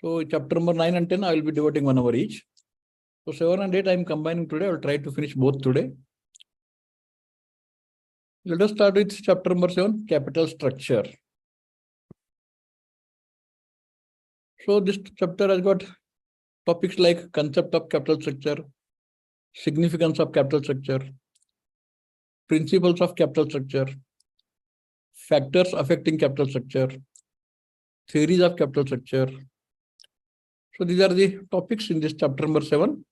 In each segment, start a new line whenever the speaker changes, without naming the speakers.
So chapter number 9 and 10, I will be devoting 1 hour each. So 7 and 8, I am combining today. I will try to finish both today. Let us start with chapter number 7, capital structure. So this chapter has got topics like concept of capital structure, significance of capital structure, principles of capital structure, factors affecting capital structure, theories of capital structure. So these are the topics in this chapter number 7.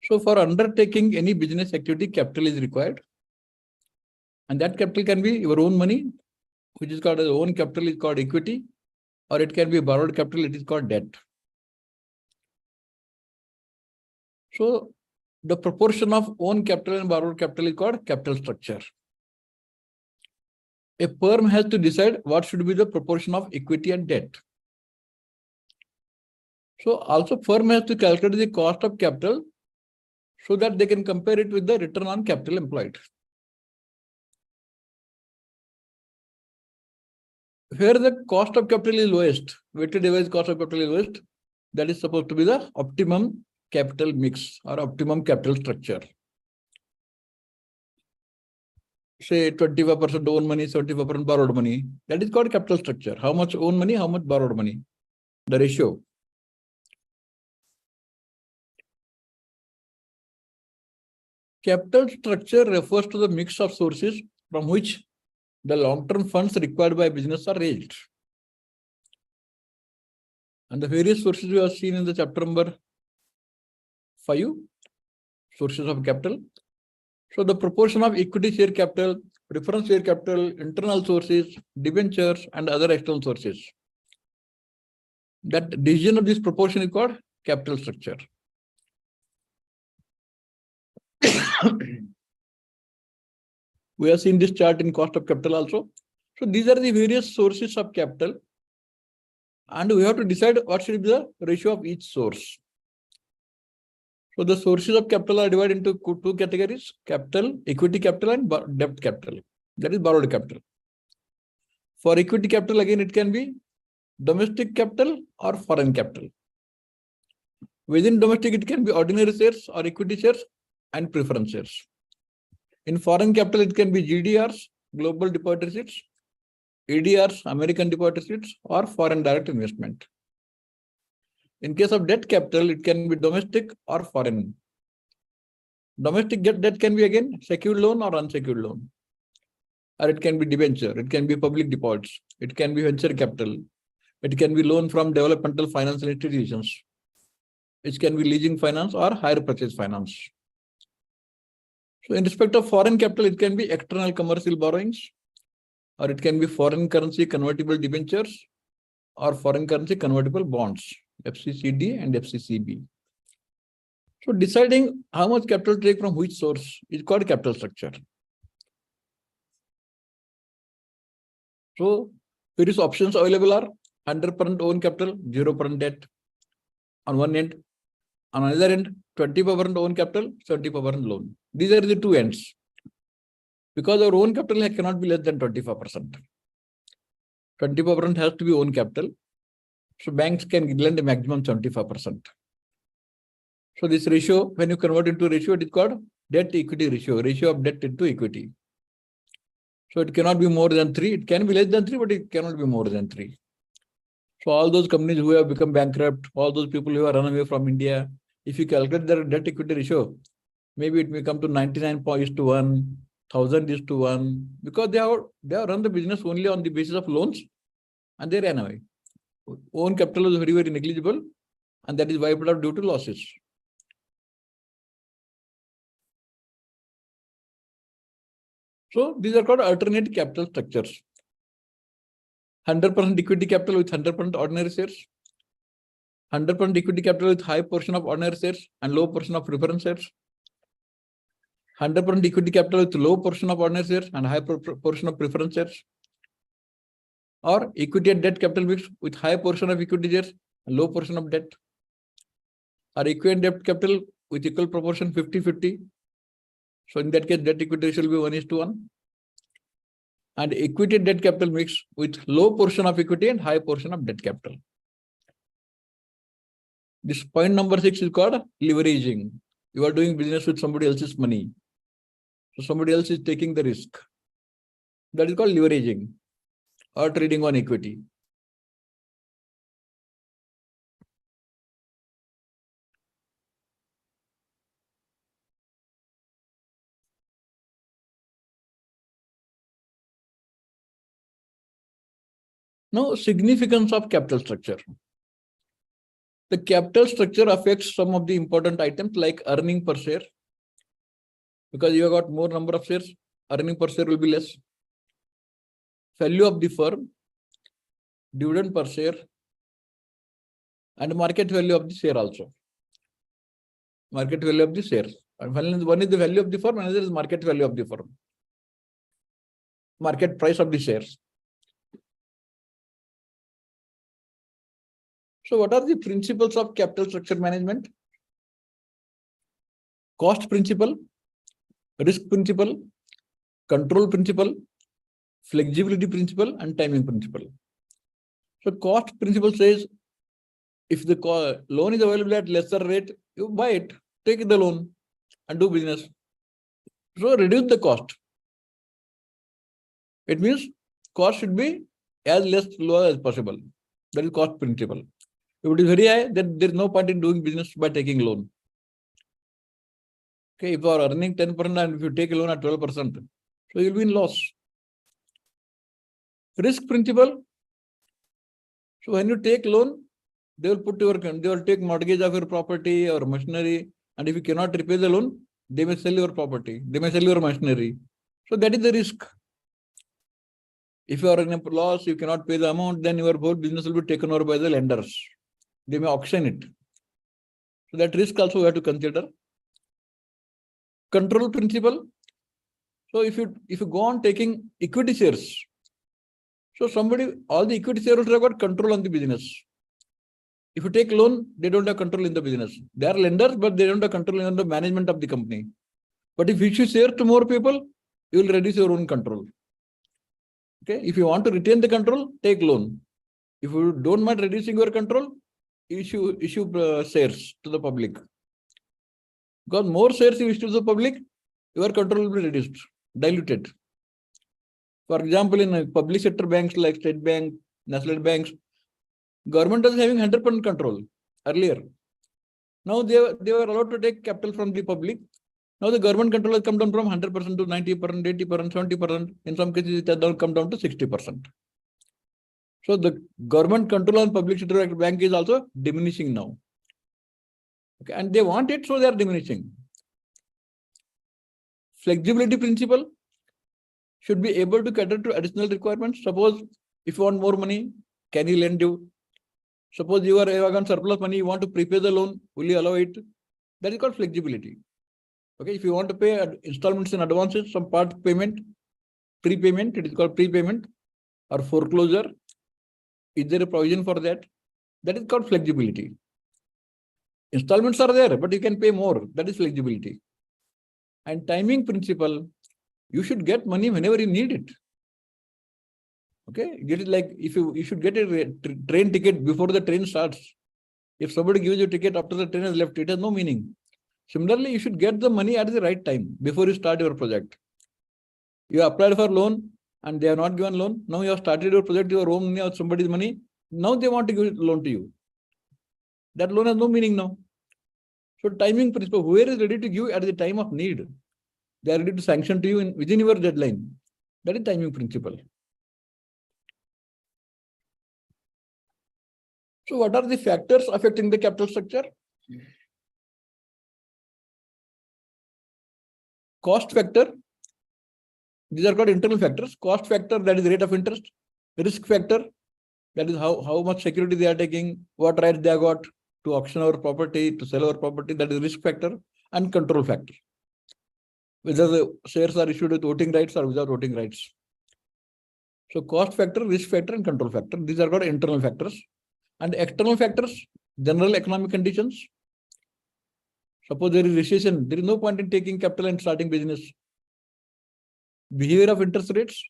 So for undertaking any business activity, capital is required. And that capital can be your own money, which is called as own capital, is called equity, or it can be borrowed capital, it is called debt. So the proportion of own capital and borrowed capital is called capital structure. A firm has to decide what should be the proportion of equity and debt. So also firm has to calculate the cost of capital so that they can compare it with the return on capital employed. Where the cost of capital is lowest, weighted average cost of capital is lowest, that is supposed to be the optimum capital mix or optimum capital structure. Say 25% own money, 75% borrowed money. That is called capital structure. How much own money, how much borrowed money? The ratio. Capital structure refers to the mix of sources from which the long-term funds required by business are raised. And the various sources we have seen in the chapter number 5, sources of capital. So the proportion of equity share capital, preference share capital, internal sources, debentures, and other external sources. That division of this proportion is called capital structure. We have seen this chart in cost of capital also. So these are the various sources of capital. And we have to decide what should be the ratio of each source. So the sources of capital are divided into 2 categories: capital, equity capital, and debt capital. That is borrowed capital. For equity capital, again, it can be domestic capital or foreign capital. Within domestic, it can be ordinary shares or equity shares and preference shares. In foreign capital, it can be GDRs, global deposit receipts, ADRs, American deposit receipts, or foreign direct investment. In case of debt capital, it can be domestic or foreign. Domestic debt can be again secured loan or unsecured loan. Or it can be debenture, it can be public deposits, it can be venture capital, it can be loan from developmental financial institutions, it can be leasing finance or hire purchase finance. So in respect of foreign capital, it can be external commercial borrowings, or it can be foreign currency convertible debentures or foreign currency convertible bonds, FCCD and FCCB. So deciding how much capital to take from which source is called capital structure. So various options available are 100% own capital, 0% debt on one end. On another end, 25% own capital, 75% loan. These are the two ends. Because our own capital cannot be less than 25%. 25% has to be own capital. So banks can lend a maximum 75%. So this ratio, when you convert into ratio, it is called debt equity ratio, ratio of debt into equity. So it cannot be more than 3. It can be less than 3, but it cannot be more than 3. So all those companies who have become bankrupt, all those people who have run away from India, if you calculate their debt equity ratio, maybe it may come to 99:1, 1000:1, because they have run the business only on the basis of loans and they ran away. Own capital is very, very negligible, and that is wiped out due to losses. So these are called alternate capital structures. 100% equity capital with 100% ordinary shares. 100% equity capital with high portion of ordinary shares and low portion of preference shares. 100% equity capital with low portion of ordinary shares and high portion of preference shares. Or equity and debt capital mix with high portion of equity shares and low portion of debt. Or equity and debt capital with equal proportion 50-50. So in that case, debt equity ratio will be 1:1. and equity debt capital mix with low portion of equity and high portion of debt capital. This point number 6 is called leveraging. You are doing business with somebody else's money. So somebody else is taking the risk. That is called leveraging or trading on equity. Now, significance of capital structure. The capital structure affects some of the important items like earning per share. Because you have got more number of shares, earning per share will be less. Value of the firm, dividend per share, and market value of the share also. Market value of the shares. And one is the value of the firm, another is market value of the firm. Market price of the shares. So what are the principles of capital structure management? Cost principle, risk principle, control principle, flexibility principle, and timing principle. So cost principle says, if the loan is available at lesser rate, you buy it, take the loan and do business. So reduce the cost. It means cost should be as low as possible. That is cost principle. If it is very high, then there is no point in doing business by taking loan. Okay, if you are earning 10% and if you take a loan at 12%, so you will be in loss. Risk principle. So when you take loan, they will take mortgage of your property or machinery, and if you cannot repay the loan, they may sell your property, they may sell your machinery. So that is the risk. If you are in a loss, you cannot pay the amount, then your whole business will be taken over by the lenders. They may auction it. So that risk also we have to consider. Control principle. So if you go on taking equity shares, so all the equity shareholders have got control on the business. If you take loan, they don't have control in the business. They are lenders, but they don't have control in the management of the company. But if you issue shares to more people, you will reduce your own control. Okay, if you want to retain the control, take loan. If you don't mind reducing your control, issue shares to the public. Because more shares you issue to the public, your control will be reduced, diluted. For example, in public sector banks like State Bank, National Banks, government was having 100% control earlier. Now they were allowed to take capital from the public. Now the government control has come down from 100% to 90%, 80%, 70%. In some cases, it has come down to 60%. So the government control on public sector bank is also diminishing now. Okay, and they want it, so they are diminishing. Flexibility principle should be able to cater to additional requirements. Suppose if you want more money, can he lend you? Suppose you have got surplus money, you want to prepay the loan, will you allow it? That is called flexibility. Okay, if you want to pay installments in advances, some part payment, prepayment, it is called prepayment, or foreclosure. Is there a provision for that? That is called flexibility. Installments are there, but you can pay more. That is flexibility. And timing principle, you should get money whenever you need it. Okay, get it like if you should get a train ticket before the train starts. If somebody gives you a ticket after the train has left, it has no meaning. Similarly, you should get the money at the right time before you start your project. You applied for loan and they have not given loan. Now you have started your project, your own money or somebody's money. Now they want to give loan to you. That loan has no meaning now. So timing principle, whoever is ready to give at the time of need, they are ready to sanction to you within your deadline. That is timing principle. So what are the factors affecting the capital structure? Cost factor. These are called internal factors. Cost factor, that is rate of interest. Risk factor, that is how much security they are taking, what rights they have got to auction our property, to sell our property, that is risk factor. And control factor, whether the shares are issued with voting rights or without voting rights. So cost factor, risk factor, and control factor, these are called internal factors. And external factors, general economic conditions. Suppose there is recession, there is no point in taking capital and starting business. Behavior of interest rates,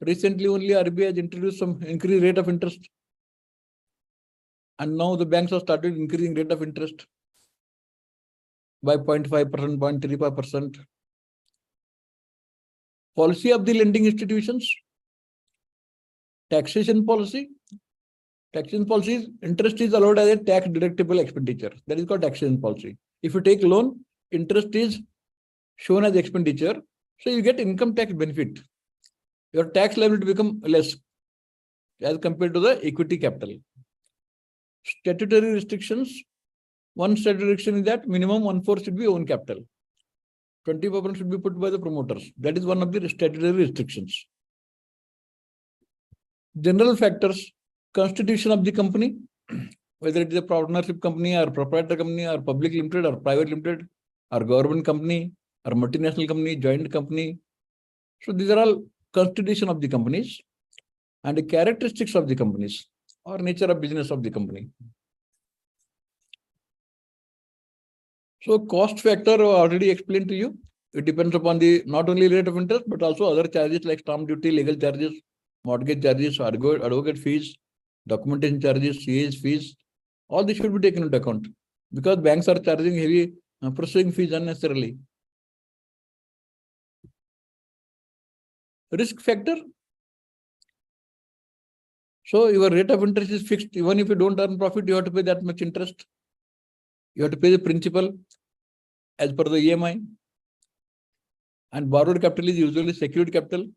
Recently only RBI has introduced some increased rate of interest. And now the banks have started increasing rate of interest by 0.5%, 0.35%. Policy of the lending institutions. Taxation policy. Taxation policy is interest is allowed as a tax deductible expenditure. That is called taxation policy. If you take loan, interest is shown as expenditure. So you get income tax benefit. Your tax liability become less as compared to the equity capital. Statutory restrictions. One statutory restriction is that minimum 1/4 should be own capital. 20% should be put by the promoters. That is one of the statutory restrictions. General factors, constitution of the company, whether it is a partnership company or proprietor company or public limited or private limited or government company or multinational company, joint company. So these are all constitution of the companies and the characteristics of the companies or nature of business of the company. So cost factor already explained to you. It depends upon the not only rate of interest, but also other charges like stamp duty, legal charges, mortgage charges, advocate fees, documentation charges, CA's fees. All this should be taken into account because banks are charging heavy processing fees unnecessarily. Risk factor. So your rate of interest is fixed. Even if you don't earn profit, you have to pay that much interest. You have to pay the principal as per the EMI. And borrowed capital is usually secured capital.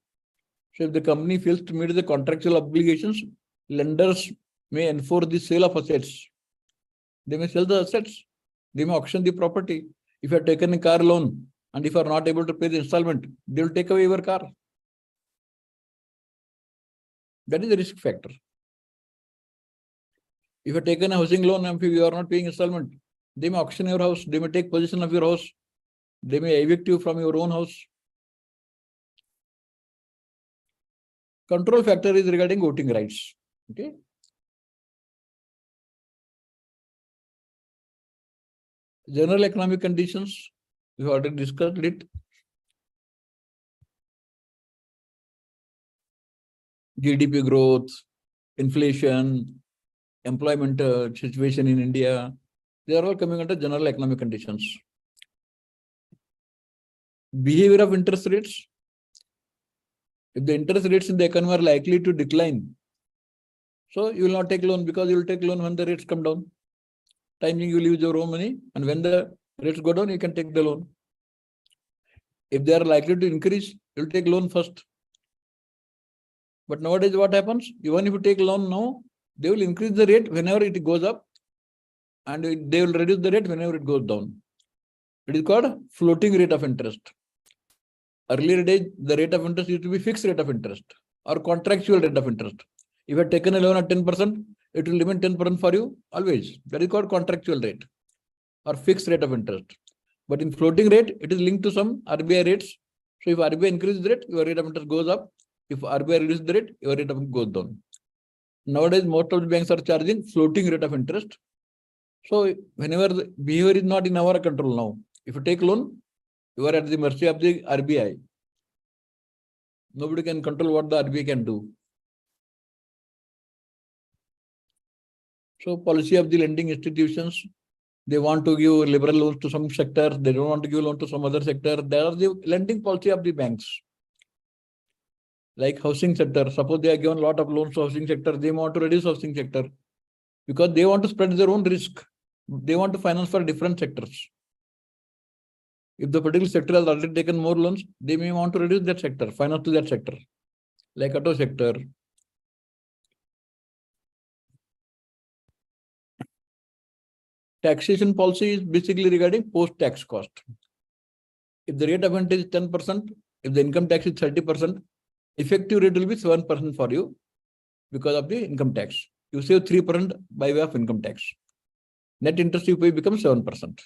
So if the company fails to meet the contractual obligations, lenders may enforce the sale of assets. They may sell the assets. They may auction the property. If you have taken a car loan and if you are not able to pay the installment, they will take away your car. That is the risk factor. If you have taken a housing loan and if you are not paying installment, they may auction your house. They may take possession of your house. They may evict you from your own house. Control factor is regarding voting rights. Okay. General economic conditions, we have already discussed it. GDP growth, inflation, employment situation in India, they are all coming under general economic conditions. Behavior of interest rates. If the interest rates in the economy are likely to decline, so you will not take loan because you will take loan when the rates come down. Timing you will use your own money, and when the rates go down, you can take the loan. If they are likely to increase, you will take loan first. But nowadays, what happens? Even if you take loan now, they will increase the rate whenever it goes up, and they will reduce the rate whenever it goes down. It is called floating rate of interest. Earlier days, the rate of interest used to be fixed rate of interest or contractual rate of interest. If you have taken a loan at 10%, it will remain 10% for you always. That is called contractual rate or fixed rate of interest. But in floating rate, it is linked to some RBI rates. So if RBI increases the rate, your rate of interest goes up. If RBI reduces the rate, your rate of interest goes down. Nowadays, most of the banks are charging floating rate of interest. So whenever the behavior is not in our control now, if you take loan, you are at the mercy of the RBI. Nobody can control what the RBI can do. So policy of the lending institutions, they want to give liberal loans to some sectors. They don't want to give loan to some other sector. There are the lending policy of the banks. Like housing sector, suppose they are given a lot of loans to housing sector, they want to reduce housing sector because they want to spread their own risk. They want to finance for different sectors. If the particular sector has already taken more loans, they may want to reduce that sector, finance to that sector, like auto sector. Taxation policy is basically regarding post-tax cost. If the rate of interest is 10%, if the income tax is 30%, effective rate will be 7% for you because of the income tax. You save 3% by way of income tax. Net interest you pay becomes 7%.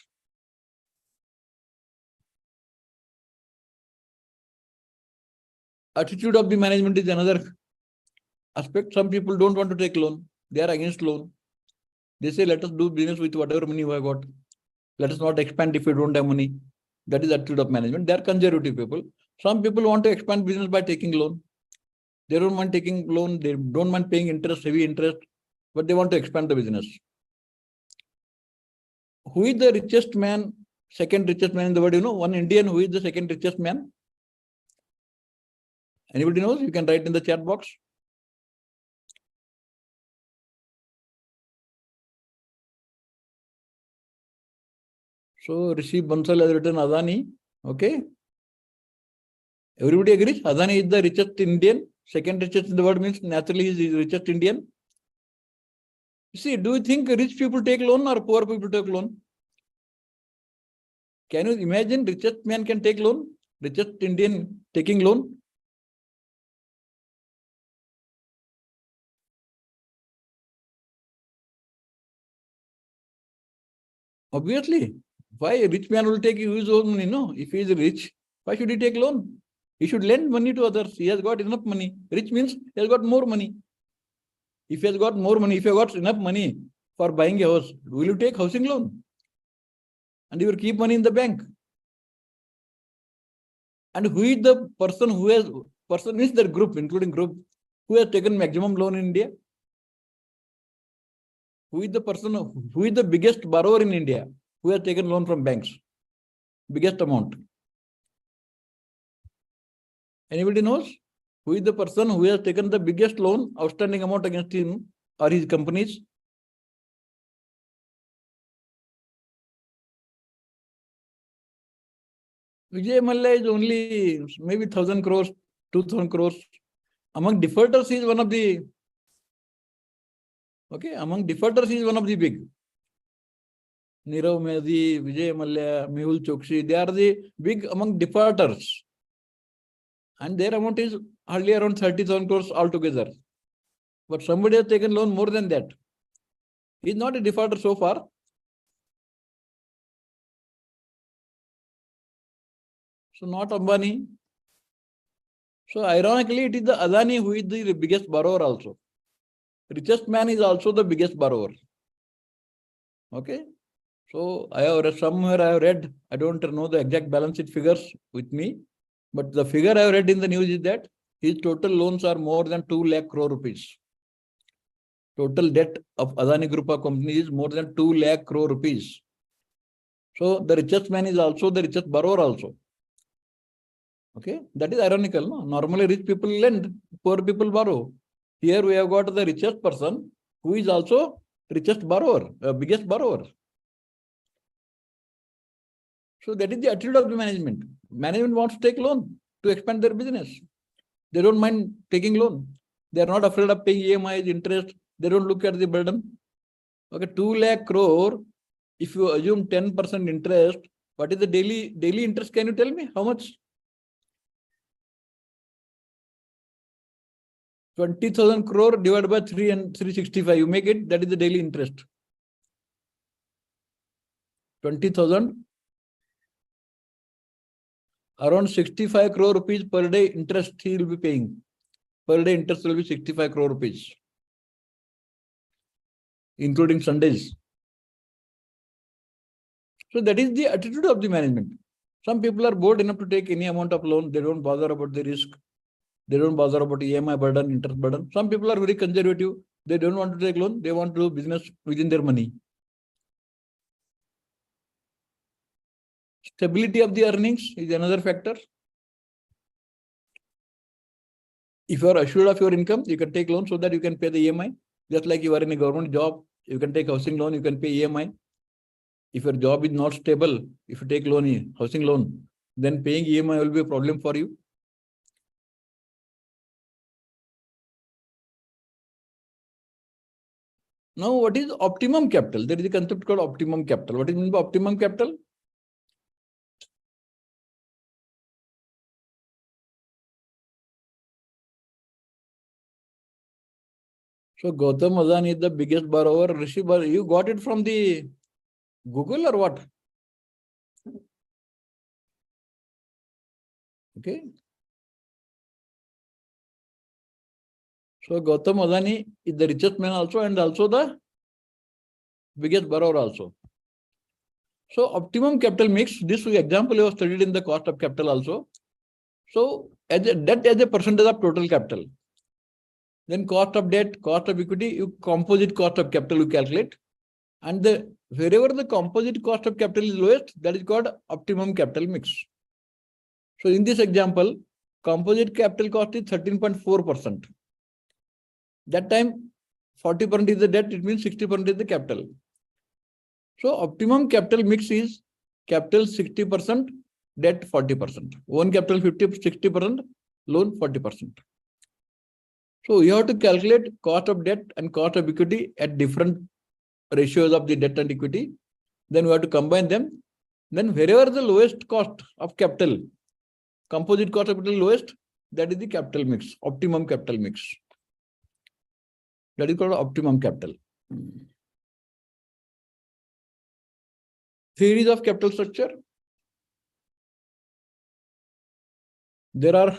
Attitude of the management is another aspect. Some people don't want to take loan. They are against loan. They say, let us do business with whatever money we have got. Let us not expand if we don't have money. That is attitude of management. They are conservative people. Some people want to expand business by taking loan. They don't mind taking loan. They don't mind paying interest, heavy interest, but they want to expand the business. Who is the richest man, second richest man in the world? You know, one Indian, who is the second richest man? Anybody knows? You can write in the chat box. So Rishi Bansal has written Adani. Okay. Everybody agrees? Adani is the richest Indian. Second richest in the world means naturally he is the richest Indian. See, do you think rich people take loan or poor people take loan? Can you imagine richest man can take loan? Richest Indian taking loan? Obviously. Why a rich man will take his own money? No. If he is rich, why should he take loan? He should lend money to others. He has got enough money. Rich means he has got more money. If he has got more money, if you have got enough money for buying a house, will you take housing loan? And you will keep money in the bank. And who is the person who has, person means the group, including group, who has taken maximum loan in India? Who is the person, who is the biggest borrower in India, who has taken loan from banks? Biggest amount. Anybody knows? Who is the person who has taken the biggest loan, outstanding amount against him or his companies? Vijay Mallya is only maybe 1,000 crores, 2,000 crores. Among defaulters, he is one of the, okay, among defaulters, he is one of the big. Nirav Modi, Vijay Mallya, Mehul Chokshi, they are the big among defaulters. And their amount is hardly around 30,000 crores altogether. But somebody has taken loan more than that. He is not a defaulter so far. So not Ambani. So ironically, it is the Adani who is the biggest borrower also. Richest man is also the biggest borrower. Okay. So I have somewhere I have read, I don't know the exact balance sheet figures with me, but the figure I have read in the news is that his total loans are more than 2 lakh crore rupees. Total debt of Adani Group of companies is more than 2 lakh crore rupees. So the richest man is also the richest borrower also. Okay, that is ironical. No? Normally rich people lend, poor people borrow. Here we have got the richest person who is also richest borrower, biggest borrower. So that is the attitude of the management. Management wants to take loan to expand their business. They don't mind taking loan. They are not afraid of paying EMIs, interest. They don't look at the burden. Okay, 2 lakh crore. If you assume 10% interest, what is the daily interest? Can you tell me how much? 20,000 crore divided by 3 and 365. You make it, that is the daily interest. 20,000. Around 65 crore rupees per day interest he will be paying. Per day interest will be 65 crore rupees, including Sundays. So that is the attitude of the management. Some people are bold enough to take any amount of loan. They don't bother about the risk. They don't bother about EMI burden, interest burden. Some people are very conservative. They don't want to take loan. They want to do business within their money. Stability of the earnings is another factor. If you are assured of your income, you can take loan so that you can pay the EMI. Just like you are in a government job, you can take housing loan, you can pay EMI. If your job is not stable, if you take loan, housing loan, then paying EMI will be a problem for you. Now, what is optimum capital? There is a concept called optimum capital. What is mean by optimum capital? So Gautam Adani is the biggest borrower. Rishi, you got it from the Google or what? Okay. So Gautam Adani is the richest man also and also the biggest borrower also. So optimum capital mix, this example you have studied in the cost of capital also. So as a debt as a percentage of total capital. Then cost of debt, cost of equity, you composite cost of capital you calculate. And wherever the composite cost of capital is lowest, that is called optimum capital mix. So in this example, composite capital cost is 13.4%. That time, 40% is the debt, it means 60% is the capital. So optimum capital mix is capital 60%, debt 40%. Own capital 60%, loan 40%. So you have to calculate cost of debt and cost of equity at different ratios of the debt and equity. Then we have to combine them. Then wherever the lowest cost of capital, composite cost of capital lowest, that is the capital mix, optimum capital mix. That is called optimum capital. Theories of capital structure. There are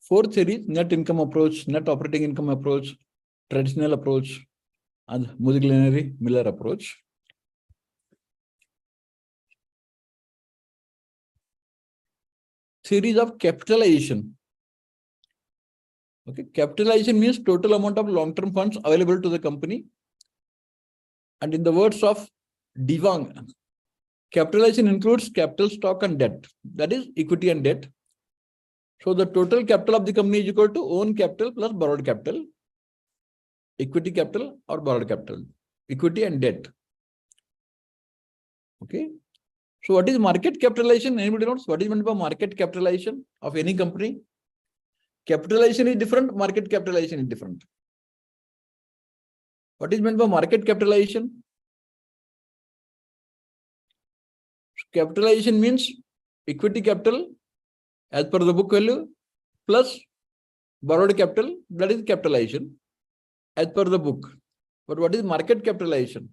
4 theories: net income approach, net operating income approach, traditional approach, and Modigliani Miller approach. Theories of capitalization. Okay, capitalization means total amount of long-term funds available to the company. And in the words of De Wang, capitalization includes capital, stock, and debt. That is equity and debt. So the total capital of the company is equal to own capital plus borrowed capital, equity capital or borrowed capital, equity and debt. Okay. So what is market capitalization? Anybody knows what is meant by market capitalization of any company? Capitalization is different, market capitalization is different. What is meant by market capitalization? Capitalization means equity capital as per the book value plus borrowed capital, that is capitalization as per the book. But what is market capitalization?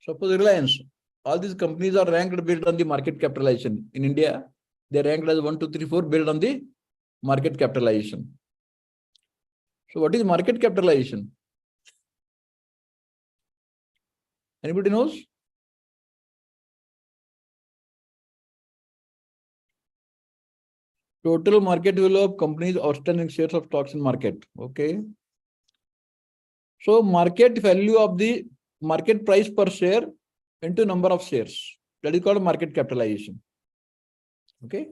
Suppose Reliance, all these companies are ranked based on the market capitalization. In India, they are ranked as 1, 2, 3, 4 based on the market capitalization. So what is market capitalization? Anybody knows? Total market value of companies outstanding shares of stocks in market. Okay. So market value of the market price per share into number of shares. That is called market capitalization. Okay.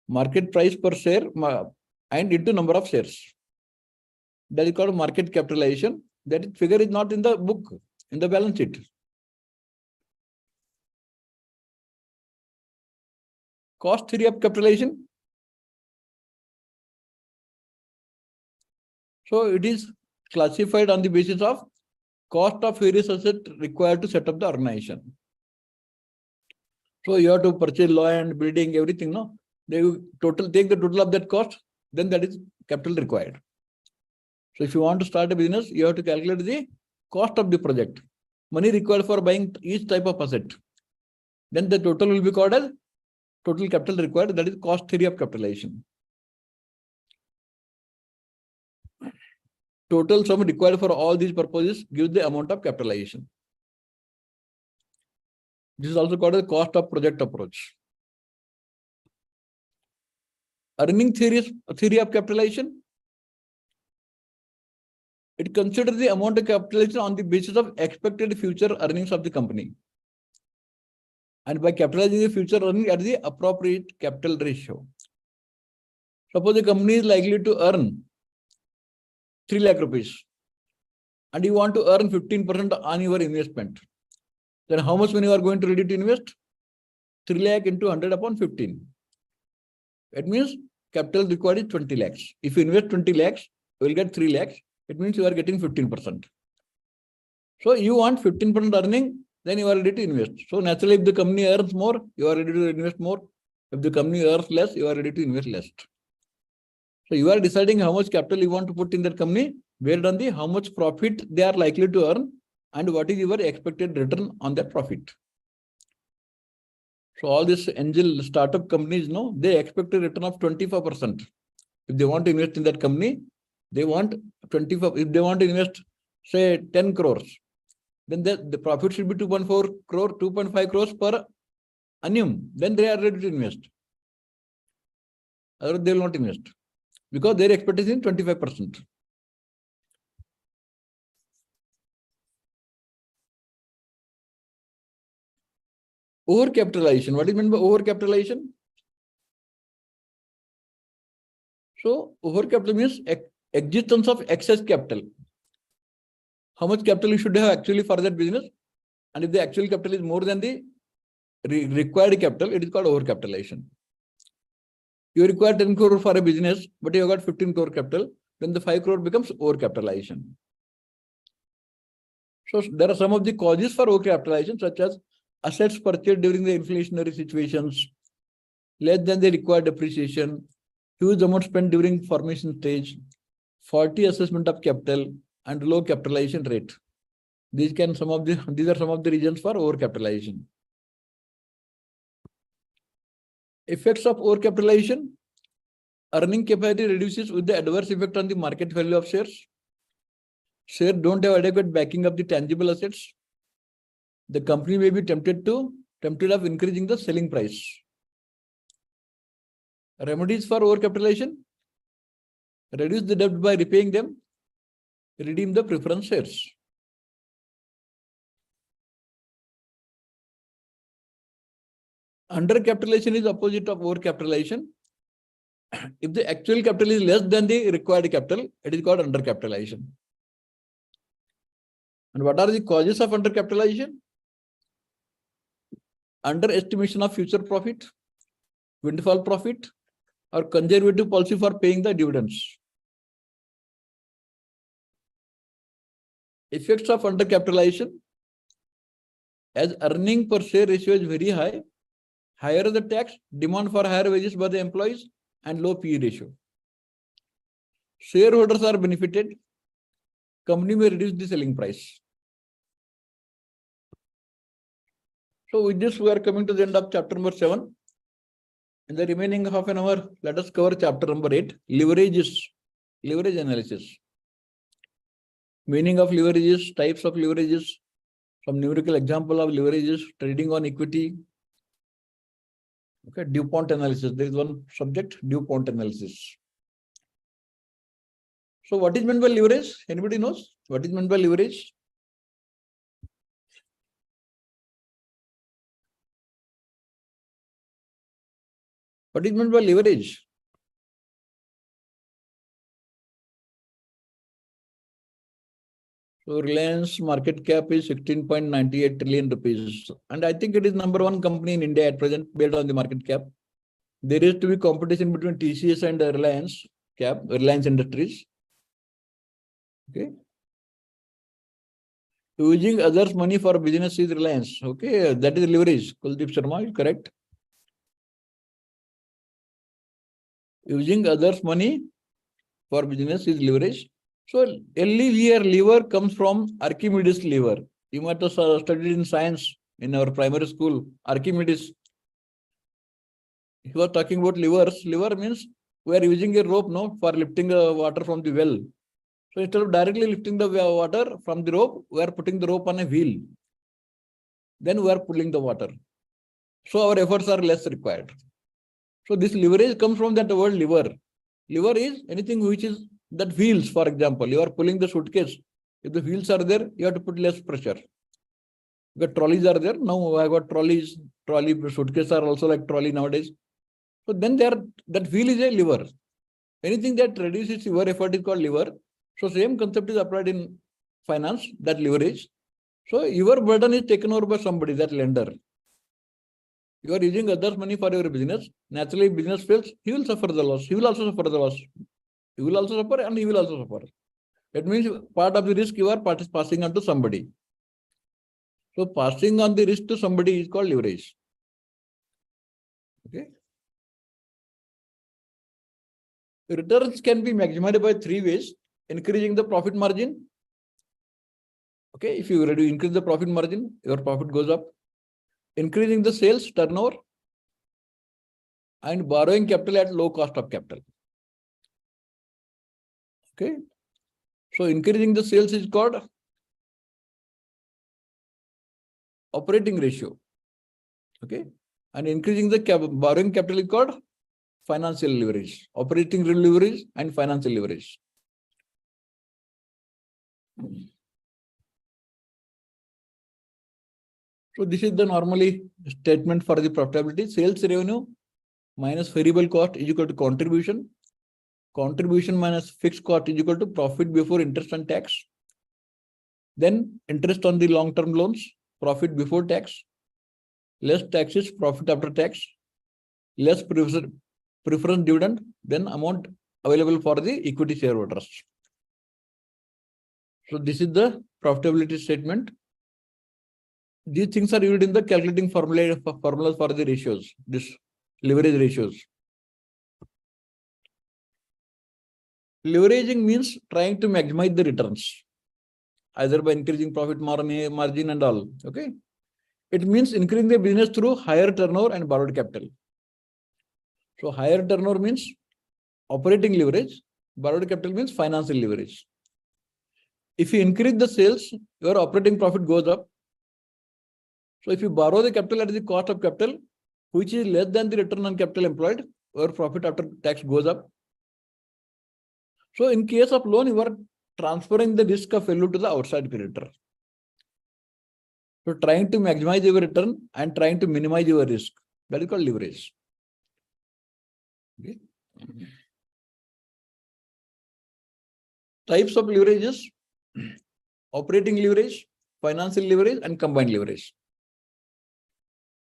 Market price per share and into number of shares. That is called market capitalization. That figure is not in the book, in the balance sheet. Cost theory of capitalization. So it is classified on the basis of cost of various assets required to set up the organization. So you have to purchase land, building, everything, no? They take the total of that cost, then that is capital required. So if you want to start a business, you have to calculate the cost of the project, money required for buying each type of asset. Then the total will be called as total capital required. That is cost theory of capitalization. Total sum required for all these purposes gives the amount of capitalization. This is also called the cost of project approach. Earning theory of capitalization. It considers the amount of capitalization on the basis of expected future earnings of the company. And by capitalizing the future earning at the appropriate capital ratio. Suppose the company is likely to earn 3 lakh rupees and you want to earn 15% on your investment. Then how much money you are going to ready to invest? 3 lakh into 100 upon 15. It means capital required is 20 lakhs. If you invest 20 lakhs, you will get 3 lakhs. It means you are getting 15%. So you want 15% earning, then you are ready to invest. So naturally, if the company earns more, you are ready to invest more. If the company earns less, you are ready to invest less. So you are deciding how much capital you want to put in that company based on the how much profit they are likely to earn and what is your expected return on that profit. So all these angel startup companies, no, they expect a return of 25%. If they want to invest in that company, they want 25. If they want to invest, say 10 crores, then the profit should be 2.4 crore, 2.5 crores per annum. Then they are ready to invest. Otherwise, they will not invest because their expectation is 25%. Overcapitalization. What is meant by overcapitalization? So, overcapital means existence of excess capital. How much capital you should have actually for that business? And if the actual capital is more than the required capital, it is called overcapitalization. You require 10 crore for a business, but you have got 15 crore capital, then the 5 crore becomes overcapitalization. So there are some of the causes for overcapitalization, such as assets purchased during the inflationary situations, less than the required depreciation, huge amount spent during formation stage, faulty assessment of capital, and low capitalization rate. These are some of the reasons for overcapitalization. Effects of overcapitalization. Earning capacity reduces with the adverse effect on the market value of shares. Shares don't have adequate backing of the tangible assets. The company may be tempted of increasing the selling price. Remedies for overcapitalization. Reduce the debt by repaying them. Redeem the preference shares. Undercapitalization is opposite of overcapitalization. If the actual capital is less than the required capital, it is called undercapitalization. And what are the causes of undercapitalization? Underestimation of future profit, windfall profit, or conservative policy for paying the dividends. Effects of undercapitalization. As earning per share ratio is very high, higher the tax, demand for higher wages by the employees, and low PE ratio. Shareholders are benefited. Company may reduce the selling price. So with this, we are coming to the end of chapter number 7. In the remaining half an hour, let us cover chapter number 8, leverage analysis. Meaning of leverages, types of leverages, some numerical example of leverages, trading on equity. Okay, DuPont analysis. There is one subject, DuPont analysis. So what is meant by leverage? Anybody knows what is meant by leverage? What is meant by leverage? So Reliance market cap is 16.98 trillion rupees. And I think it is number 1 company in India at present based on the market cap. There is to be competition between TCS and Reliance Industries. Okay. Using others' money for business is Reliance. Okay, that is leverage. Kuldeep Sharma, correct? Using others' money for business is leverage. So lever comes from Archimedes lever. You might have studied in science in our primary school. Archimedes. He was talking about levers. Lever means we are using a rope for lifting the water from the well. So instead of directly lifting the water from the rope, we are putting the rope on a wheel. Then we are pulling the water. So our efforts are less required. So this leverage comes from that word lever. Lever is anything which is that wheels, for example. You are pulling the suitcase. If the wheels are there, you have to put less pressure. The trolleys are there. Now I got trolleys. Trolley suitcases are also like trolley nowadays. So then that wheel is a lever. Anything that reduces your effort is called lever. So same concept is applied in finance, that leverage. So your burden is taken over by somebody, that lender. You are using others' money for your business. Naturally, business fails, he will suffer the loss. He will also suffer the loss. You will also suffer and he will also suffer. It means part of the risk you are passing on to somebody. So passing on the risk to somebody is called leverage. Okay. Returns can be maximized by 3 ways. Increasing the profit margin. Okay, if you increase the profit margin, your profit goes up. Increasing the sales turnover and borrowing capital at low cost of capital. Okay, so increasing the sales is called operating ratio. Okay, and increasing the borrowing capital is called financial leverage, operating leverage and financial leverage. So this is the normally statement for the profitability. Sales revenue minus variable cost is equal to contribution. Contribution minus fixed cost is equal to profit before interest and tax. Then interest on the long-term loans, profit before tax, less taxes, profit after tax, less preference dividend, then amount available for the equity shareholders. So this is the profitability statement. These things are used in the calculating formulas for the ratios, this leverage ratios. Leveraging means trying to maximize the returns, either by increasing profit margin and all. Okay. It means increasing the business through higher turnover and borrowed capital. So higher turnover means operating leverage, borrowed capital means financial leverage. If you increase the sales, your operating profit goes up. So if you borrow the capital at the cost of capital, which is less than the return on capital employed, your profit after tax goes up. So in case of loan, you are transferring the risk of value to the outside creditor. So trying to maximize your return and trying to minimize your risk. That is called leverage. Okay. Types of leverages: operating leverage, financial leverage, and combined leverage.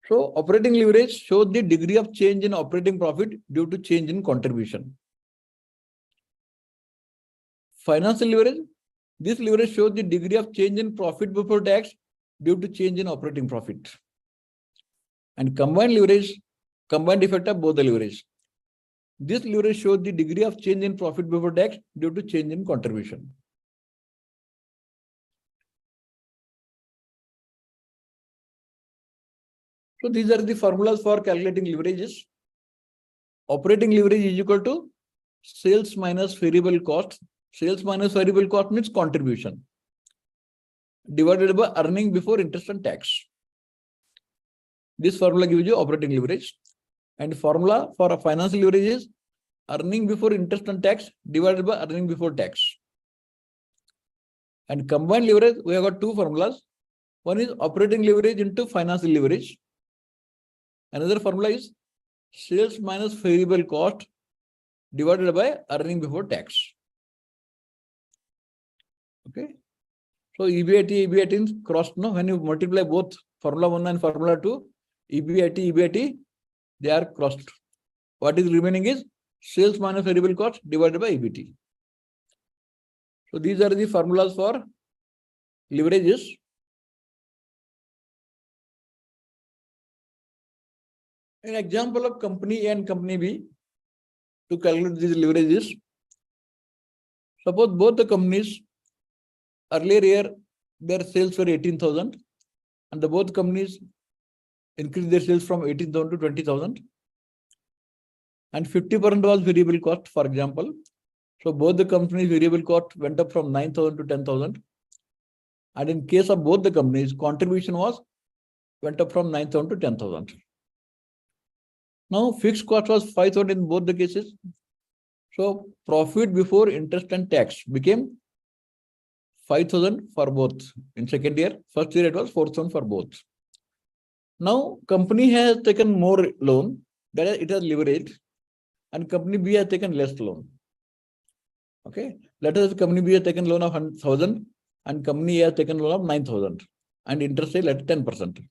So operating leverage shows the degree of change in operating profit due to change in contribution. Financial leverage, this leverage shows the degree of change in profit before tax due to change in operating profit. And combined leverage, combined effect of both the leverage. This leverage shows the degree of change in profit before tax due to change in contribution. So these are the formulas for calculating leverages. Operating leverage is equal to sales minus variable cost. Sales minus variable cost means contribution, divided by earning before interest and tax. This formula gives you operating leverage. And formula for a financial leverage is earning before interest and tax divided by earning before tax. And combined leverage, we have got two formulas. One is operating leverage into financial leverage. Another formula is sales minus variable cost divided by earning before tax. Okay. So EBIT is crossed. No, when you multiply both formula 1 and formula 2, EBIT, they are crossed. What is remaining is sales minus variable cost divided by EBIT. So these are the formulas for leverages. An example of company A and company B to calculate these leverages. Suppose both the companies, earlier year, their sales were 18,000 and both companies increased their sales from 18,000 to 20,000 and 50% was variable cost, for example. So both the companies' variable cost went up from 9,000 to 10,000. And in case of both the companies, contribution went up from 9,000 to 10,000. Now fixed cost was 5,000 in both the cases. So profit before interest and tax became 5,000 for both. In second year, first year it was 4,000 for both. Now company has taken more loan, that is, it has leveraged, and company B has taken less loan. Okay, let us company B has taken loan of 1,000 and company A has taken loan of 9,000 and interest rate at 10%.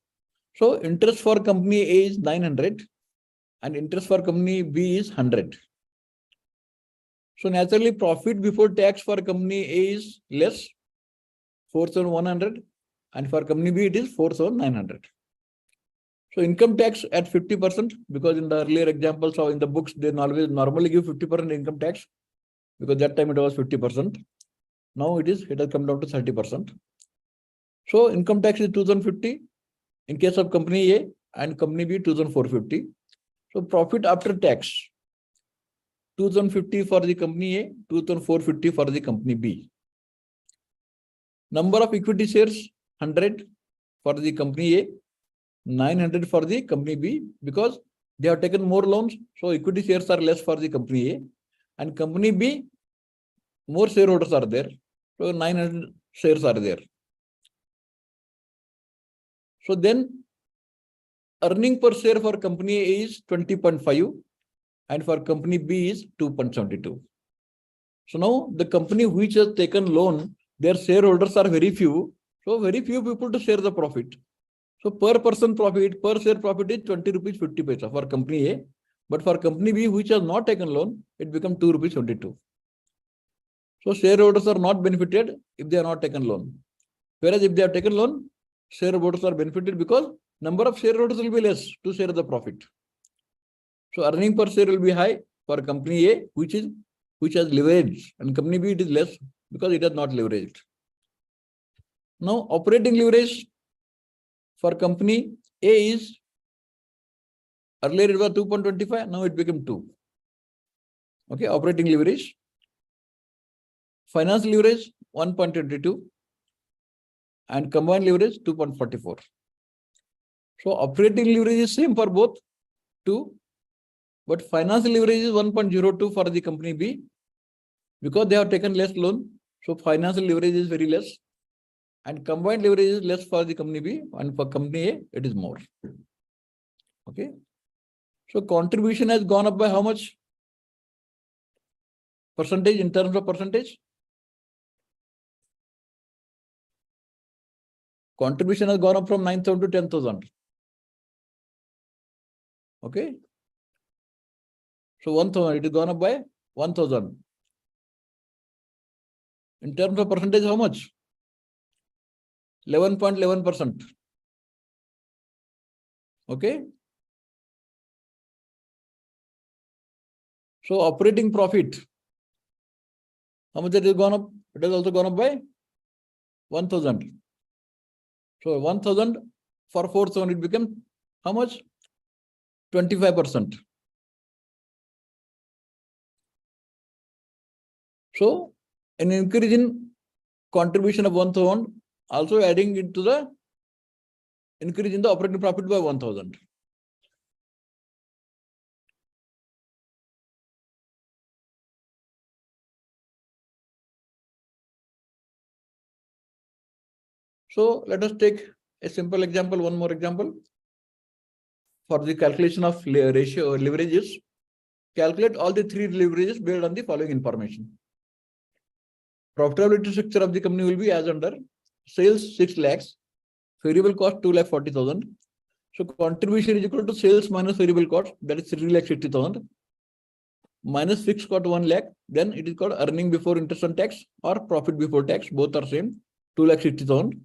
So interest for company A is 900 and interest for company B is 100. So naturally profit before tax for company A is less, 4,100, and for company B it is 4,900. So income tax at 50%, because in the earlier examples or in the books, they normally give 50% income tax, because that time it was 50%. Now it has come down to 30%. So income tax is 2,050 in case of company A and company B 2,450. So profit after tax 2,050 for the company A, 2,450 for the company B. Number of equity shares 100 for the company A, 900 for the company B, because They have taken more loans, so equity shares are less for the company A. And company B, more shareholders are there. So 900 shares are there. So then earning per share for company A is 20.5 and for company B is 2.72. So now the company which has taken loan, their shareholders are very few. So very few people to share the profit. So per person profit, per share profit is 20 rupees 50 paisa for company A. But for company B, which has not taken loan, it becomes 2 rupees 22. So shareholders are not benefited if they are not taken loan. Whereas if they have taken loan, shareholders are benefited because number of shareholders will be less to share the profit. So earning per share will be high for company A, which has leverage, and company B it is less because it has not leveraged. Now operating leverage for company A is earlier it was 2.25, now it became 2. Okay, operating leverage. Finance leverage 1.22 and combined leverage 2.44. So operating leverage is same for both 2, but financial leverage is 1.02 for the company B because they have taken less loan. So financial leverage is very less and combined leverage is less for the company B and for company A it is more. Okay. So contribution has gone up by how much percentage in terms of percentage? Contribution has gone up from 9,000 to 10,000. Okay. So 1,000, it is gone up by 1,000. In terms of percentage, how much? 11.11%. Okay. So operating profit, how much it has gone up? It has also gone up by 1,000. So 1,000 for 4,000, it became how much? 25%. So an increase in contribution of 1,000, also adding into the increase in the operating profit by 1,000. So let us take a simple example, one more example. For the calculation of ratio or leverages, calculate all the 3 leverages based on the following information. Profitability structure of the company will be as under: sales 6 lakhs, variable cost 2,40,000. So contribution is equal to sales minus variable cost, that is 3,60,000, minus fixed cost 1 lakh. Then it is called earning before interest and tax or profit before tax. Both are same, 2,60,000.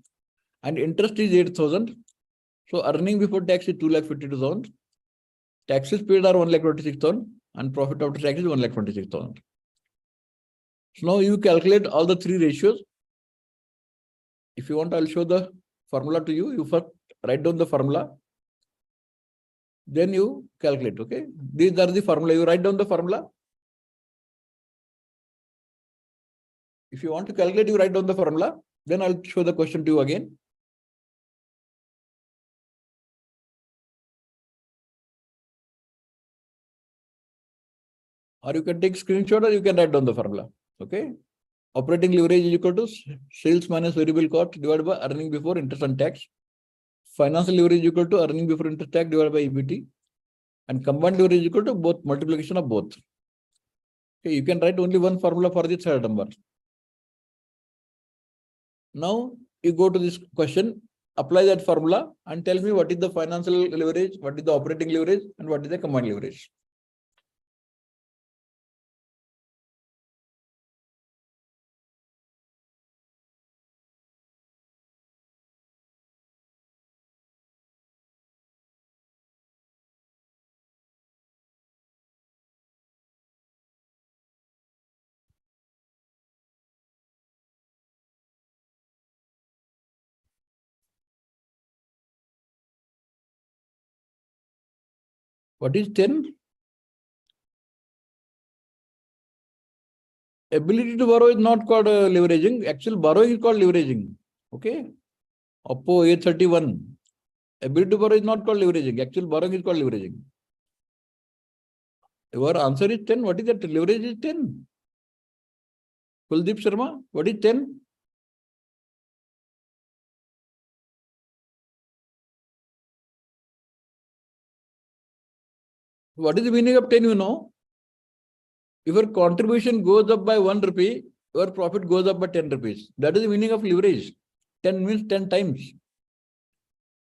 And interest is 8,000. So earning before tax is 2,52,000. Taxes paid are 1,26,000 and profit after tax is 1,26,000. So now you calculate all the 3 ratios. If you want, I'll show the formula to you. You first write down the formula. Then you calculate, okay? These are the formula. You write down the formula. If you want to calculate, you write down the formula. Then I'll show the question to you again. Or you can take screenshot or you can write down the formula. Okay. Operating leverage is equal to sales minus variable cost divided by earning before interest and tax. Financial leverage is equal to earning before interest tax divided by EBT. And combined leverage is equal to both multiplication of both. Okay, you can write only one formula for the third number. Now you go to this question, apply that formula and tell me what is the financial leverage, what is the operating leverage, and what is the combined leverage. What is 10? Ability to borrow is not called leveraging. Actual borrowing is called leveraging. Okay. Oppo A31. Ability to borrow is not called leveraging. Actual borrowing is called leveraging. Your answer is 10. What is that? Leverage is 10. Kuldeep Sharma, what is 10? What is the meaning of 10, you know? If your contribution goes up by 1 rupee, your profit goes up by 10 rupees. That is the meaning of leverage. 10 means 10 times.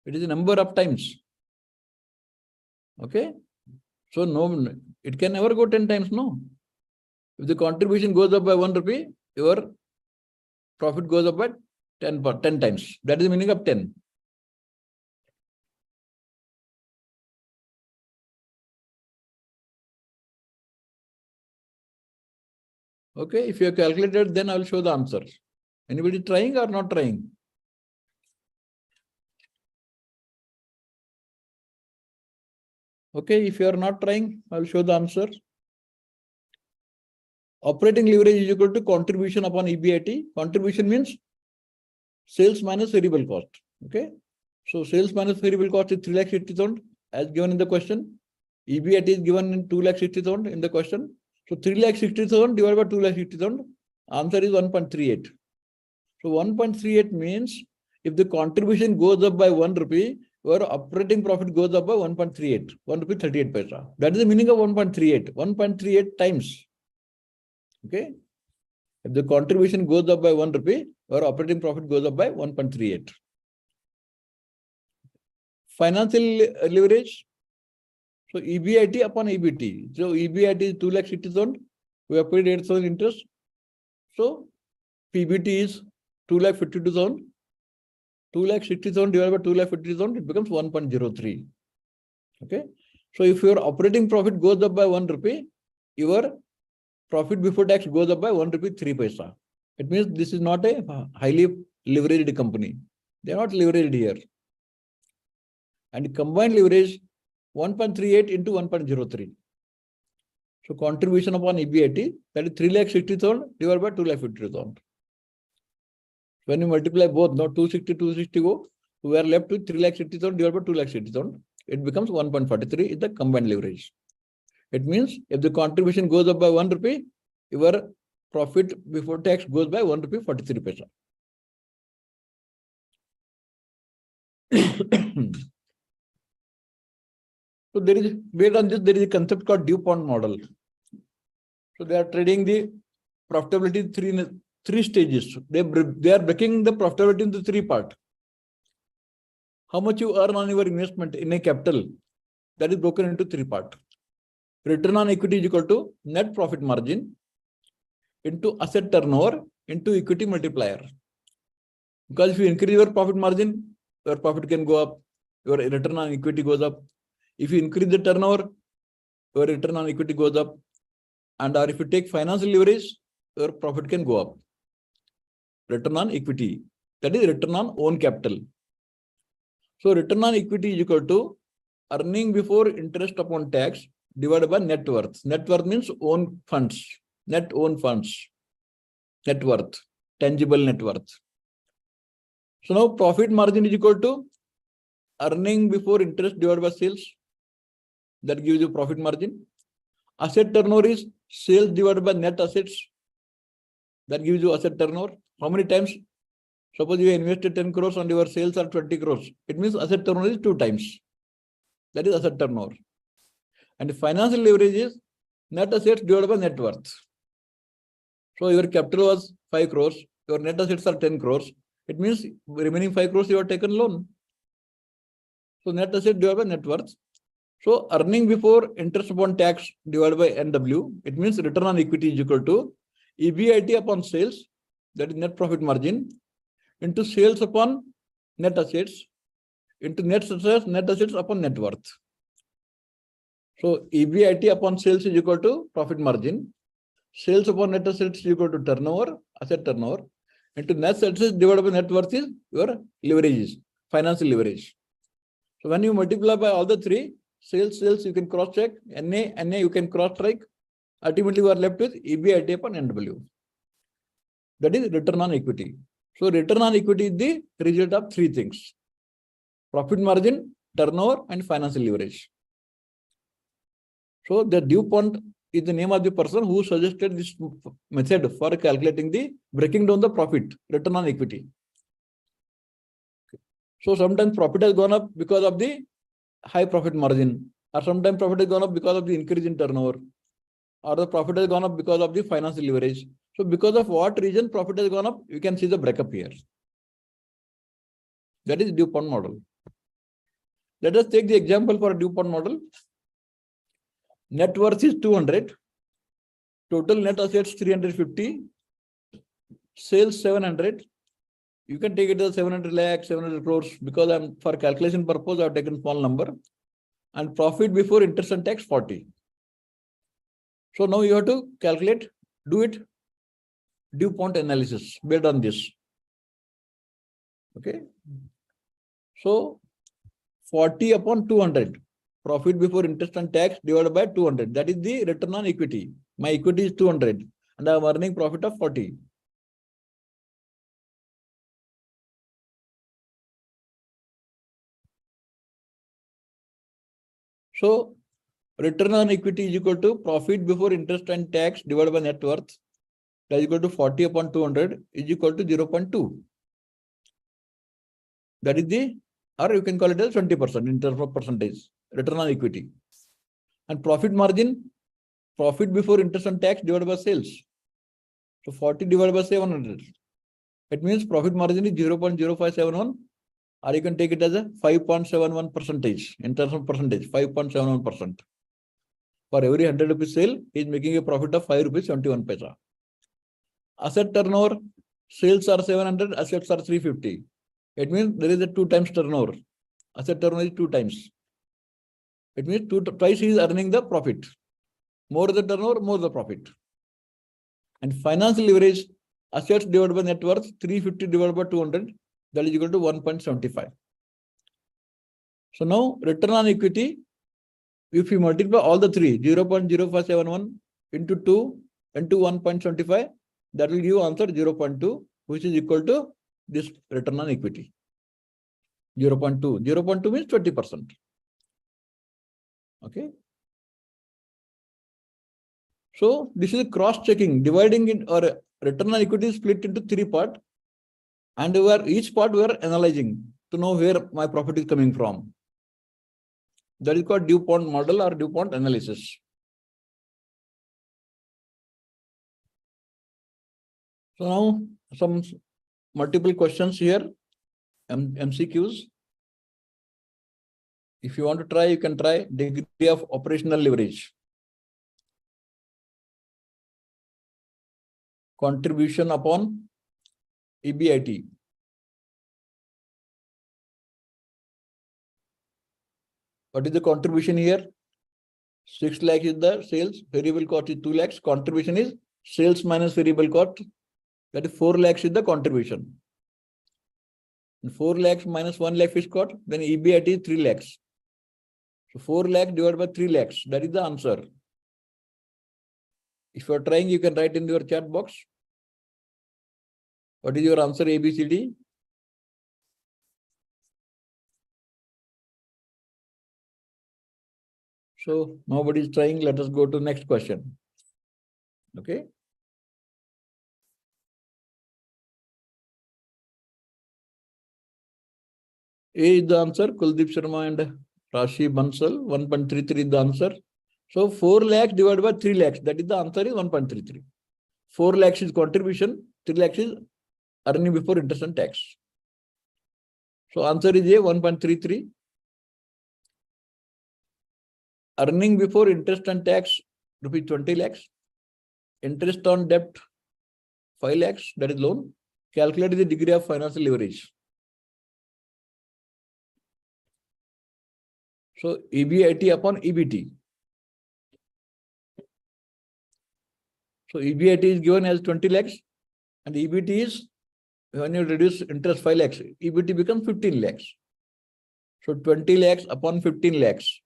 It is a number of times. Okay? So no, it can never go 10 times, no. If the contribution goes up by 1 rupee, your profit goes up by 10 times. That is the meaning of 10. Okay, if you have calculated, then I will show the answer. Anybody trying or not trying? Okay, if you are not trying, I will show the answer. Operating leverage is equal to contribution upon EBIT. Contribution means sales minus variable cost. Okay, so sales minus variable cost is 3,60,000 as given in the question. EBIT is given in 2,60,000 in the question. So 3,60,000 divided by 2,60,000, answer is 1.38. So 1.38 means if the contribution goes up by 1 rupee, your operating profit goes up by 1.38, 1 rupee 38 paisa. That is the meaning of 1.38, 1.38 times. Okay. If the contribution goes up by 1 rupee, your operating profit goes up by 1.38. Financial leverage. So EBIT upon EBT. So EBIT is 2,60,000. We have paid 8,000 interest. So PBT is 2,52,000. 2,60,000 divided by 2,52,000, it becomes 1.03. Okay. So if your operating profit goes up by 1 rupee, your profit before tax goes up by 1 rupee 3 paisa. It means this is not a highly leveraged company. They are not leveraged here. And combined leverage 1.38 into 1.03. So contribution upon EBIT, that is 3,60,000 divided by 2,52,000. When you multiply both, now 260 go, we are left with 3,60,000 divided by 2,60,000. It becomes 1.43 is the combined leverage. It means if the contribution goes up by 1 rupee, your profit before tax goes by 1 rupee 43 paisa. So there is, based on this, there is a concept called DuPont model. So they are trading the profitability three stages. They are breaking the profitability into 3 parts. How much you earn on your investment in a capital, that is broken into 3 parts. Return on equity is equal to net profit margin into asset turnover into equity multiplier. Because if you increase your profit margin, your profit can go up, your return on equity goes up. If you increase the turnover, your return on equity goes up. And or if you take financial leverage, your profit can go up. Return on equity, that is return on own capital. So return on equity is equal to earning before interest upon tax divided by net worth. Net worth means own funds, net own funds, net worth, tangible net worth. So now profit margin is equal to earning before interest divided by sales. That gives you profit margin. Asset turnover is sales divided by net assets. That gives you asset turnover. How many times? Suppose you invested 10 crores and your sales are 20 crores. It means asset turnover is 2 times. That is asset turnover. And financial leverage is net assets divided by net worth. So your capital was 5 crores. Your net assets are 10 crores. It means remaining 5 crores you have taken loan. So net asset divided by net worth. So earning before interest upon tax divided by NW, it means return on equity is equal to EBIT upon sales, that is net profit margin, into sales upon net assets, into net assets upon net worth. So EBIT upon sales is equal to profit margin, sales upon net assets is equal to turnover, asset turnover, into net assets divided by net worth is your leverages, financial leverage. So when you multiply by all the 3, sales, you can cross check, NA, you can cross check. Ultimately, we are left with EBIT upon NW. That is return on equity. So return on equity is the result of 3 things: profit margin, turnover, and financial leverage. So the DuPont is the name of the person who suggested this method for calculating the breaking down the profit, return on equity. So sometimes profit has gone up because of the high profit margin, or sometimes profit has gone up because of the increase in turnover, or the profit has gone up because of the financial leverage. So because of what reason profit has gone up, you can see the breakup here. That is DuPont model. Let us take the example for a DuPont model. Net worth is 200. Total net assets 350. Sales 700. You can take it as 700 lakhs, 700 crores, because I'm for calculation purpose, I've taken small number. And profit before interest and tax 40. So now you have to calculate, do it DuPont analysis based on this. Okay. So 40 upon 200, profit before interest and tax divided by 200. That is the return on equity. My equity is 200 and I am earning profit of 40. So return on equity is equal to profit before interest and tax divided by net worth. That is equal to 40 upon 200 is equal to 0.2. That is the, or you can call it as 20% in terms of percentage, return on equity. And profit margin, profit before interest and tax divided by sales. So 40 divided by 700. It means profit margin is 0.0571, or you can take it as a 5.71 percentage in terms of percentage, 5.71%. For every 100 rupees sale, he is making a profit of 5 rupees 71 paisa. Asset turnover, sales are 700, assets are 350. It means there is a 2 times turnover. Asset turnover is 2 times. It means twice he is earning the profit. More the turnover, more the profit. And financial leverage, assets divided by net worth, 350 divided by 200, that is equal to 1.75. So now return on equity, if you multiply all the three, 0.0571 into 2 into 1.75, that will give answer 0.2, which is equal to this return on equity. 0.2. 0.2 means 20%. Okay. So this is cross-checking, dividing it, or return on equity is split into 3 parts. And each part we are analyzing to know where my profit is coming from. That is called DuPont model or DuPont analysis. So now some multiple questions here, MCQs. If you want to try, you can try degree of operational leverage. Contribution upon EBIT. What is the contribution here? 6 lakhs is the sales, variable cost is 2 lakhs. Contribution is sales minus variable cost. That is 4 lakhs is the contribution. And 4 lakhs minus 1 lakh fixed cost, then EBIT is 3 lakhs. So 4 lakhs divided by 3 lakhs. That is the answer. If you are trying, you can write in your chat box. What is your answer? A, B, C, D? So nobody is trying. Let us go to next question. Okay. A is the answer. Kuldeep Sharma and Rashi Bansal. 1.33 is the answer. So 4 lakhs divided by 3 lakhs. That is the answer is 1.33. 4 lakhs is contribution. 3 lakhs is earning before interest and tax. So answer is A, 1.33. Earning before interest and tax, rupees 20 lakhs. Interest on debt, 5 lakhs. That is loan. Calculate the degree of financial leverage. So EBIT upon EBT. So EBIT is given as 20 lakhs and EBT is, when you reduce interest 5 lakhs, EBT becomes 15 lakhs. So 20 lakhs upon 15 lakhs.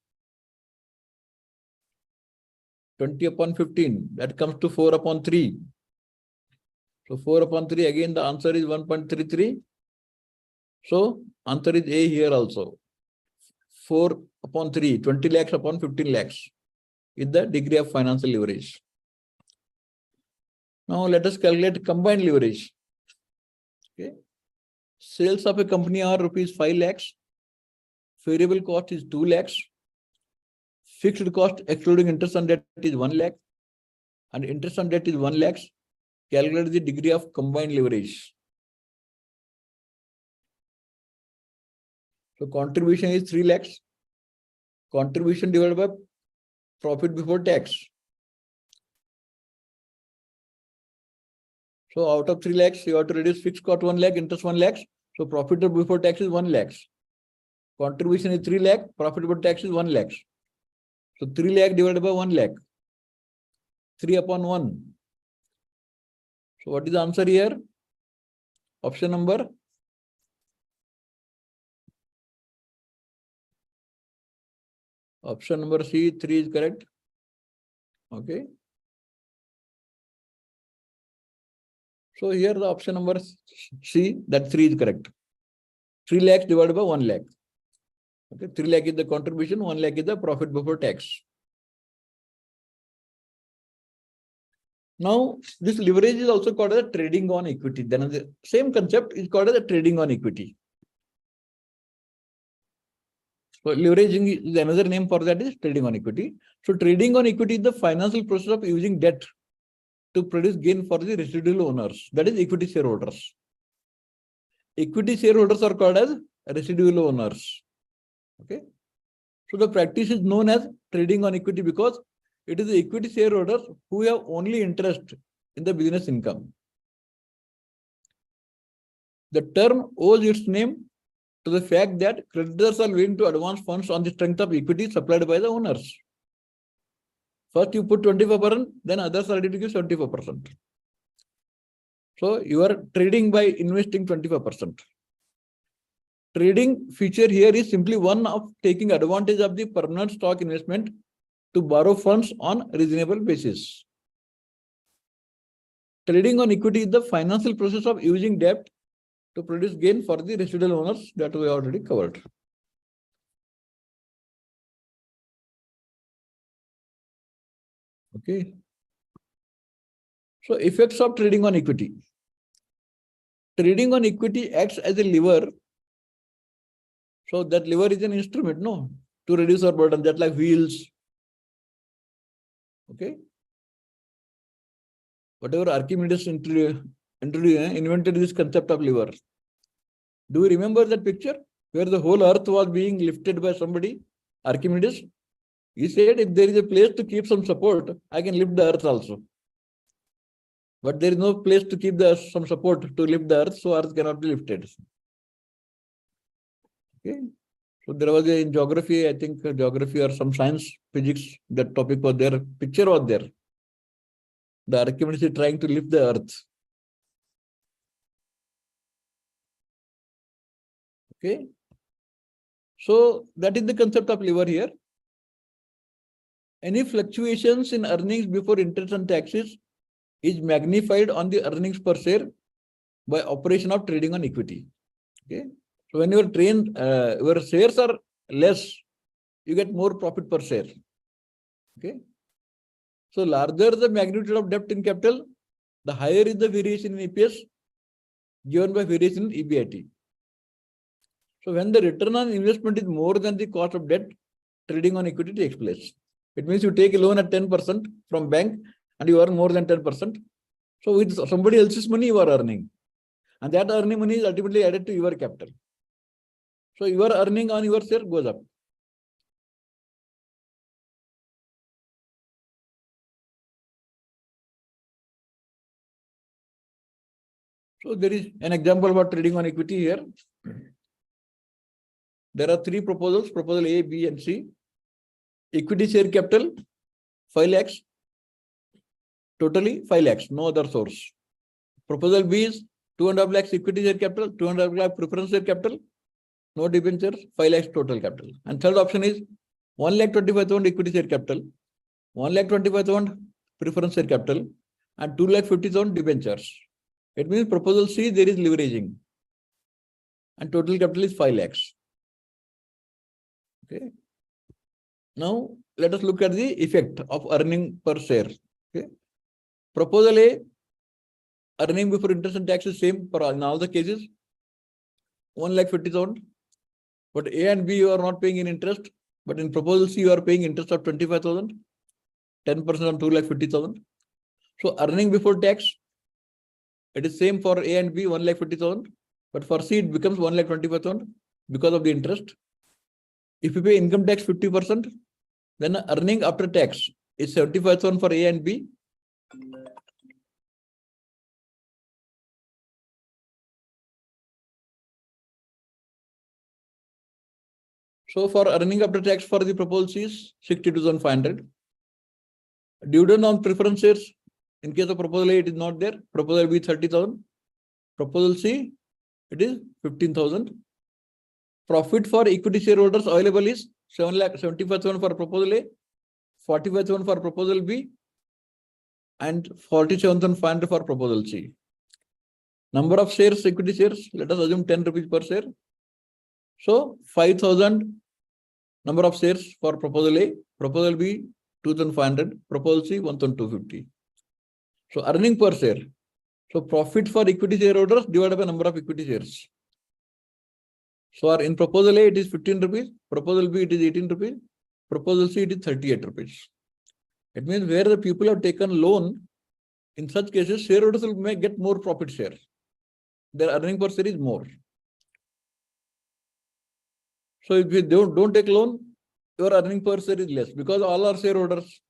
20 upon 15, that comes to 4 upon 3. So 4 upon 3, again the answer is 1.33. So answer is A here also. 4 upon 3, 20 lakhs upon 15 lakhs. is the degree of financial leverage. Now let us calculate combined leverage. Okay. Sales of a company are rupees 5 lakhs. Variable cost is 2 lakhs. Fixed cost excluding interest on debt is 1 lakh. And interest on debt is 1 lakhs. Calculate the degree of combined leverage. So contribution is 3 lakhs. Contribution divided by profit before tax. So out of 3 lakhs, you have to reduce fixed cost 1 lakh, interest 1 lakhs. So profit before tax is 1 lakhs. Contribution is 3 lakh, profit before tax is 1 lakhs. So 3 lakh divided by 1 lakh. 3 upon 1. So what is the answer here? Option number? Option number C, 3 is correct. Okay. So here the option number C, that 3 is correct. 3 lakhs divided by 1 lakh. Okay, 3 lakh is the contribution, 1 lakh is the profit before tax. Now, this leverage is also called as trading on equity. Then the same concept is called as a trading on equity. So leveraging is another name for that is trading on equity. So trading on equity is the financial process of using debt to produce gain for the residual owners. That is equity shareholders. Equity shareholders are called as residual owners. Okay. So the practice is known as trading on equity because it is the equity shareholders who have only interest in the business income. The term owes its name to the fact that creditors are willing to advance funds on the strength of equity supplied by the owners. First you put 25%, then others are ready to give 75%. So you are trading by investing 25%. Trading feature here is simply one of taking advantage of the permanent stock investment to borrow funds on reasonable basis. Trading on equity is the financial process of using debt to produce gain for the residual owners that we already covered. Okay. So effects of trading on equity. Trading on equity acts as a lever. So that lever is an instrument, no, to reduce our burden, just like wheels. Okay. Whatever Archimedes invented this concept of lever. Do you remember that picture where the whole earth was being lifted by somebody? Archimedes. He said, if there is a place to keep some support, I can lift the earth also. But there is no place to keep some support to lift the earth, so earth cannot be lifted. Okay. So there was in geography, I think geography or some science, physics, that topic was there, picture was there. The Archimedes is trying to lift the earth. Okay. So that is the concept of lever here. Any fluctuations in earnings before interest and taxes is magnified on the earnings per share by operation of trading on equity. Okay. So when your shares are less, you get more profit per share. Okay. So larger the magnitude of debt in capital, the higher is the variation in EPS given by variation in EBIT. So when the return on investment is more than the cost of debt, trading on equity takes place. It means you take a loan at 10% from bank and you earn more than 10%. So with somebody else's money you are earning. And that earning money is ultimately added to your capital. So your earning on your share goes up. So there is an example about trading on equity here. There are 3 proposals, proposal A, B, and C. Equity share capital, 5 lakhs. Totally 5 lakhs, no other source. Proposal B is 2.5 lakhs equity share capital, 2.5 lakh preference share capital, no debentures, 5 lakhs total capital. And third option is 1,25,000 equity share capital, 1,25,000 preference share capital, and 2,50,000 debentures. It means proposal C, there is leveraging. And total capital is 5 lakhs. Okay. Now, let us look at the effect of earning per share. Okay. Proposal A, earning before interest and tax is same for all, in all the cases, 1,50,000. But A and B you are not paying in interest, but in proposal C you are paying interest of 25,000, 10% on 2,50,000. So earning before tax, it is same for A and B, 1,50,000, but for C it becomes 1,25,000 because of the interest. If you pay income tax 50%, then earning after tax is 75,000 for A and B. So for earning after tax for the proposal C is 62,500. Dividend on preference shares, in case of proposal A, it is not there. Proposal B, 30,000. Proposal C, it is 15,000. Profit for equity shareholders available is 7,75,000 for proposal A, 45,000 for proposal B, and 47,500 for proposal C. Number of shares, equity shares, let us assume 10 rupees per share. So 5,000 number of shares for proposal A, proposal B 2,500, proposal C 1,250. So earning per share. So profit for equity shareholders divided by number of equity shares. So in proposal A it is 15 rupees, proposal B it is 18 rupees, proposal C it is 38 rupees. It means where the people have taken loan, in such cases shareholders will get more profit share. Their earning per share is more. So if you don't take loan, your earning per share is less because all are shareholders.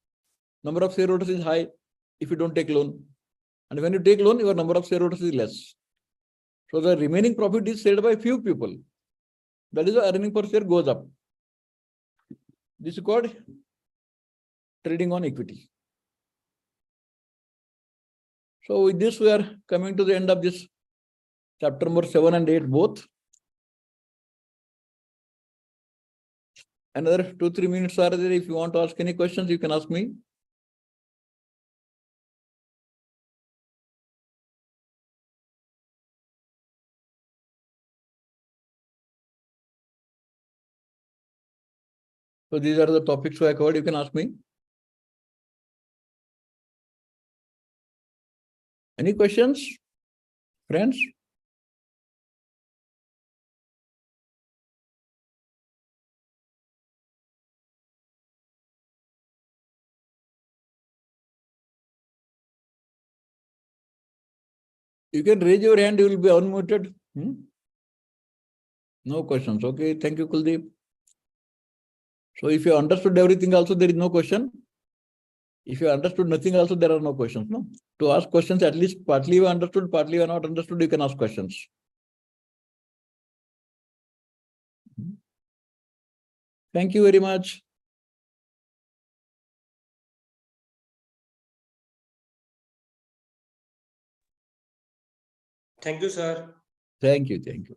Number of shareholders is high if you don't take loan. And when you take loan, your number of shareholders is less. So the remaining profit is shared by few people. That is why earning per share goes up. This is called trading on equity. So with this, we are coming to the end of this chapter number 7 and 8 both. Another 2-3 minutes are there. If you want to ask any questions, you can ask me. So these are the topics I covered. You can ask me. Any questions, friends? You can raise your hand. You will be unmuted. No questions. Okay. Thank you, Kuldeep. So if you understood everything also, there is no question. If you understood nothing also, there are no questions. No. To ask questions, at least partly you understood, partly you are not understood, you can ask questions. Thank you very much.
Thank you, sir.
Thank you. Thank you.